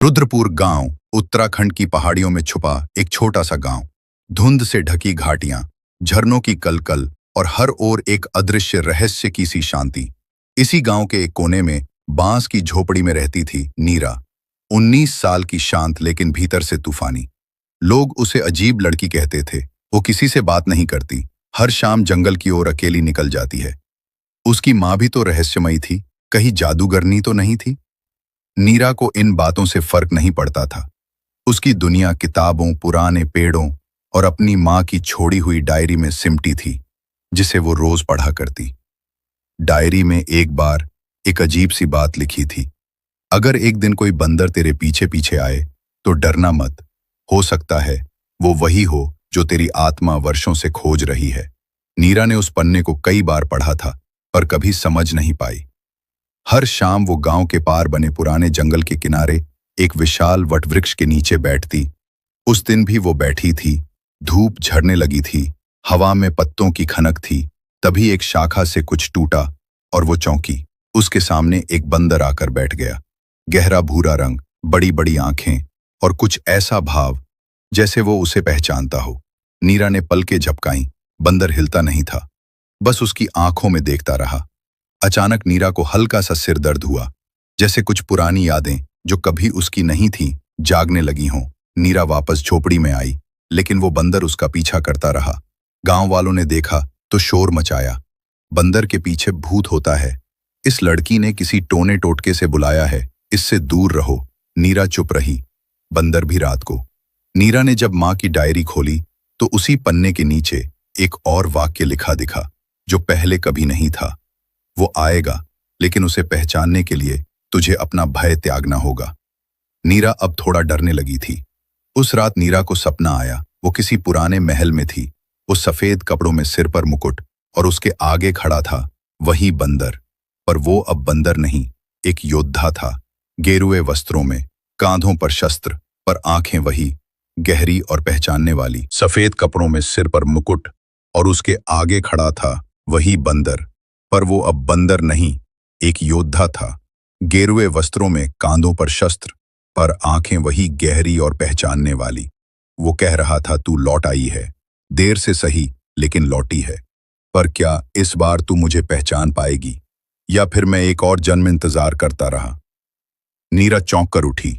रुद्रपुर गांव उत्तराखंड की पहाड़ियों में छुपा एक छोटा सा गांव। धुंध से ढकी घाटियां, झरनों की कलकल और हर ओर एक अदृश्य रहस्य की सी शांति। इसी गांव के एक कोने में बांस की झोपड़ी में रहती थी नीरा। 19 साल की, शांत लेकिन भीतर से तूफानी। लोग उसे अजीब लड़की कहते थे। वो किसी से बात नहीं करती, हर शाम जंगल की ओर अकेली निकल जाती है। उसकी माँ भी तो रहस्यमयी थी, कहीं जादूगरनी तो नहीं थी। नीरा को इन बातों से फर्क नहीं पड़ता था। उसकी दुनिया किताबों, पुराने पेड़ों और अपनी माँ की छोड़ी हुई डायरी में सिमटी थी, जिसे वो रोज पढ़ा करती। डायरी में एक बार एक अजीब सी बात लिखी थी। अगर एक दिन कोई बंदर तेरे पीछे पीछे आए तो डरना मत, हो सकता है वो वही हो जो तेरी आत्मा वर्षों से खोज रही है। नीरा ने उस पन्ने को कई बार पढ़ा था, पर कभी समझ नहीं पाई। हर शाम वो गांव के पार बने पुराने जंगल के किनारे एक विशाल वटवृक्ष के नीचे बैठती। उस दिन भी वो बैठी थी। धूप झड़ने लगी थी, हवा में पत्तों की खनक थी। तभी एक शाखा से कुछ टूटा और वो चौंकी। उसके सामने एक बंदर आकर बैठ गया। गहरा भूरा रंग, बड़ी बड़ी आंखें और कुछ ऐसा भाव जैसे वो उसे पहचानता हो। नीरा ने पलकें झपकाईं। बंदर हिलता नहीं था, बस उसकी आंखों में देखता रहा। अचानक नीरा को हल्का सा सिर दर्द हुआ, जैसे कुछ पुरानी यादें जो कभी उसकी नहीं थीं जागने लगी हों। नीरा वापस झोपड़ी में आई, लेकिन वो बंदर उसका पीछा करता रहा। गांव वालों ने देखा तो शोर मचाया, बंदर के पीछे भूत होता है, इस लड़की ने किसी टोने टोटके से बुलाया है, इससे दूर रहो। नीरा चुप रही। बंदर भी रात को। नीरा ने जब माँ की डायरी खोली तो उसी पन्ने के नीचे एक और वाक्य लिखा दिखा, जो पहले कभी नहीं था। वो आएगा, लेकिन उसे पहचानने के लिए तुझे अपना भय त्यागना होगा। नीरा अब थोड़ा डरने लगी थी। उस रात नीरा को सपना आया। वो किसी पुराने महल में थी। वो सफेद कपड़ों में, सिर पर मुकुट, और उसके आगे खड़ा था वही बंदर। पर वो अब बंदर नहीं, एक योद्धा था। गेरुए वस्त्रों में, कांधों पर शस्त्र, पर आंखें वही, गहरी और पहचानने वाली। सफेद कपड़ों में, सिर पर मुकुट, और उसके आगे खड़ा था वही बंदर। पर वो अब बंदर नहीं, एक योद्धा था। गेरुए वस्त्रों में, कांधों पर शस्त्र, पर आंखें वही, गहरी और पहचानने वाली। वो कह रहा था, तू लौट आई है, देर से सही लेकिन लौटी है। पर क्या इस बार तू मुझे पहचान पाएगी, या फिर मैं एक और जन्म इंतजार करता रहा। नीरा चौंक कर उठी,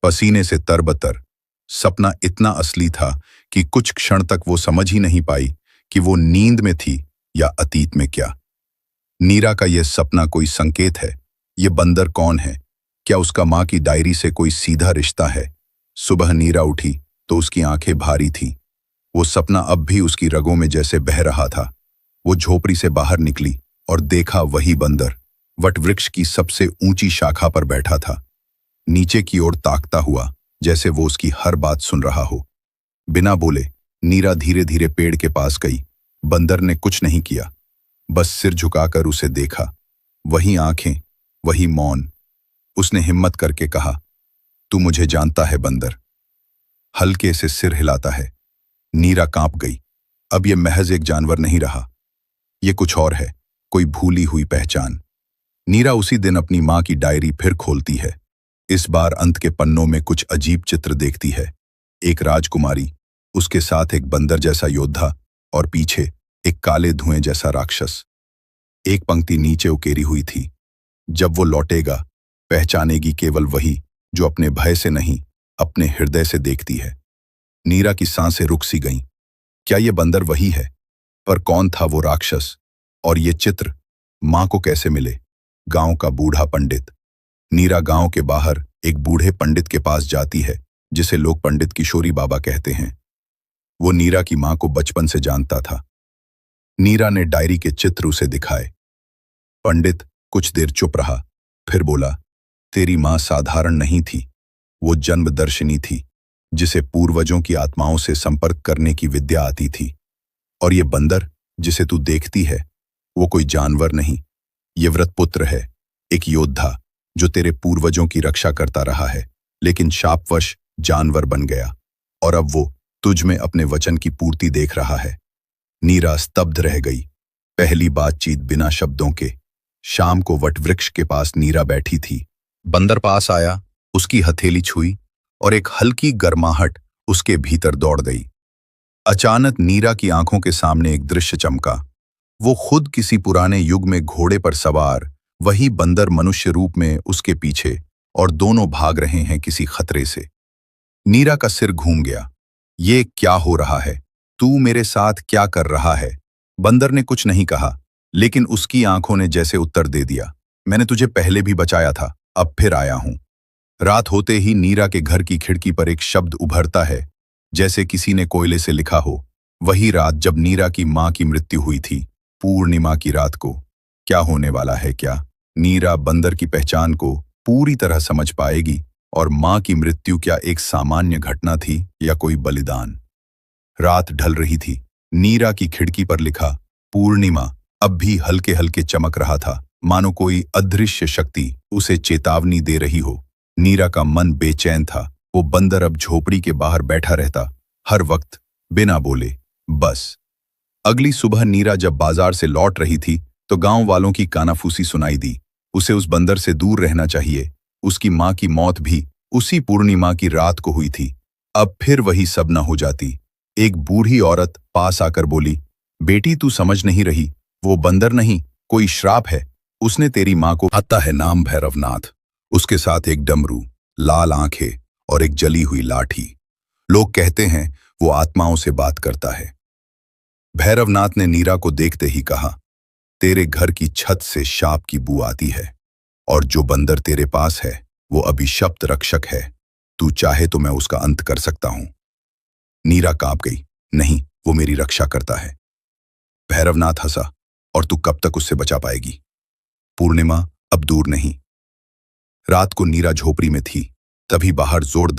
पसीने से तरबतर। सपना इतना असली था कि कुछ क्षण तक वो समझ ही नहीं पाई कि वो नींद में थी या अतीत में। क्या नीरा का यह सपना कोई संकेत है? ये बंदर कौन है? क्या उसका माँ की डायरी से कोई सीधा रिश्ता है? सुबह नीरा उठी तो उसकी आंखें भारी थीं। वो सपना अब भी उसकी रगों में जैसे बह रहा था। वो झोपड़ी से बाहर निकली और देखा वही बंदर वटवृक्ष की सबसे ऊंची शाखा पर बैठा था, नीचे की ओर ताकता हुआ, जैसे वो उसकी हर बात सुन रहा हो। बिना बोले नीरा धीरे धीरे पेड़ के पास गई। बंदर ने कुछ नहीं किया, बस सिर झुकाकर उसे देखा। वही आंखें, वही मौन। उसने हिम्मत करके कहा, तू मुझे जानता है बंदर? हल्के से सिर हिलाता है। नीरा कांप गई। अब ये महज एक जानवर नहीं रहा, ये कुछ और है, कोई भूली हुई पहचान। नीरा उसी दिन अपनी माँ की डायरी फिर खोलती है। इस बार अंत के पन्नों में कुछ अजीब चित्र देखती है। एक राजकुमारी, उसके साथ एक बंदर जैसा योद्धा, और पीछे एक काले धुएं जैसा राक्षस। एक पंक्ति नीचे उकेरी हुई थी, जब वो लौटेगा पहचानेगी केवल वही जो अपने भय से नहीं, अपने हृदय से देखती है। नीरा की सांसें रुक सी गईं। क्या ये बंदर वही है? पर कौन था वो राक्षस? और ये चित्र माँ को कैसे मिले? गांव का बूढ़ा पंडित। नीरा गांव के बाहर एक बूढ़े पंडित के पास जाती है, जिसे लोग पंडित किशोरी बाबा कहते हैं। वो नीरा की माँ को बचपन से जानता था। नीरा ने डायरी के चित्र उसे दिखाए। पंडित कुछ देर चुप रहा, फिर बोला, तेरी माँ साधारण नहीं थी, वो जन्मदर्शिनी थी, जिसे पूर्वजों की आत्माओं से संपर्क करने की विद्या आती थी। और ये बंदर जिसे तू देखती है, वो कोई जानवर नहीं, ये व्रतपुत्र है, एक योद्धा जो तेरे पूर्वजों की रक्षा करता रहा है, लेकिन शापवश जानवर बन गया, और अब वो तुझ में अपने वचन की पूर्ति देख रहा है। नीरा स्तब्ध रह गई। पहली बातचीत बिना शब्दों के। शाम को वटवृक्ष के पास नीरा बैठी थी। बंदर पास आया, उसकी हथेली छुई और एक हल्की गर्माहट उसके भीतर दौड़ गई। अचानक नीरा की आंखों के सामने एक दृश्य चमका। वो खुद किसी पुराने युग में घोड़े पर सवार, वही बंदर मनुष्य रूप में उसके पीछे, और दोनों भाग रहे हैं किसी खतरे से। नीरा का सिर घूम गया। ये क्या हो रहा है? तू मेरे साथ क्या कर रहा है? बंदर ने कुछ नहीं कहा, लेकिन उसकी आंखों ने जैसे उत्तर दे दिया, मैंने तुझे पहले भी बचाया था, अब फिर आया हूं। रात होते ही नीरा के घर की खिड़की पर एक शब्द उभरता है, जैसे किसी ने कोयले से लिखा हो। वही रात जब नीरा की मां की मृत्यु हुई थी, पूर्णिमा की रात को। क्या होने वाला है? क्या नीरा बंदर की पहचान को पूरी तरह समझ पाएगी, और मां की मृत्यु क्या एक सामान्य घटना थी या कोई बलिदान? रात ढल रही थी। नीरा की खिड़की पर लिखा पूर्णिमा अब भी हल्के हल्के चमक रहा था, मानो कोई अदृश्य शक्ति उसे चेतावनी दे रही हो। नीरा का मन बेचैन था। वो बंदर अब झोपड़ी के बाहर बैठा रहता, हर वक्त बिना बोले, बस। अगली सुबह नीरा जब बाजार से लौट रही थी तो गांव वालों की कानाफूसी सुनाई दी। उसे उस बंदर से दूर रहना चाहिए। उसकी मां की मौत भी उसी पूर्णिमा की रात को हुई थी। अब फिर वही सब न हो जाती। एक बूढ़ी औरत पास आकर बोली, बेटी तू समझ नहीं रही, वो बंदर नहीं, कोई श्राप है। उसने तेरी मां को, आता है नाम भैरवनाथ, उसके साथ एक डमरू, लाल आंखें और एक जली हुई लाठी। लोग कहते हैं वो आत्माओं से बात करता है। भैरवनाथ ने नीरा को देखते ही कहा, तेरे घर की छत से शाप की बू आती है, और जो बंदर तेरे पास है वो अभिशप्त रक्षक है। तू चाहे तो मैं उसका अंत कर सकता हूं। नीरा कांप गई। नहीं, वो मेरी रक्षा करता है। भैरवनाथ हंसा, और तू कब तक उससे बचा पाएगी? पूर्णिमा अब दूर नहीं। रात को नीरा झोपड़ी में थी, तभी बाहर जोरदार